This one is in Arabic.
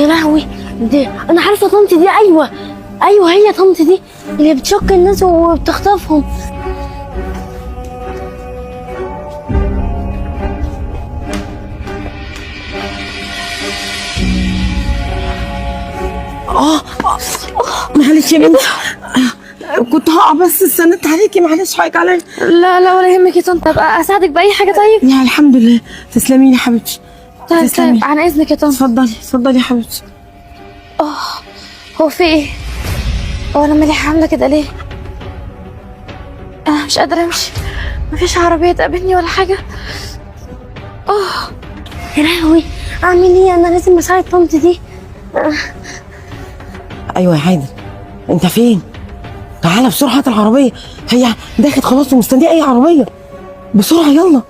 يا لهوي، دي انا عارفه طنط دي. ايوه ايوه، هي طنط دي اللي بتشك الناس وبتخطفهم. معلش يا بنتي، كنت هقع بس استنت عليكي، معلش حقك عليا. لا لا ولا يهمك يا طنط، ابقى اساعدك باي حاجه. طيب يا الحمد لله، تسلمي لي يا حبيبتي. طيب تسلمي. طيب، عن اذنك يا طنط. اتفضلي اتفضلي يا حبيبتي. هو في ايه؟ هو انا مالي عامله كده ليه؟ انا مش قادره امشي، مفيش عربيه تقابلني ولا حاجه. يا لهوي، اعمل ايه؟ انا لازم اساعد طنط دي. ايوه يا حيدر، انت فين؟ تعالى بسرعه هات العربيه، هي داخل خلاص ومستنيه اي عربيه، بسرعه يلا.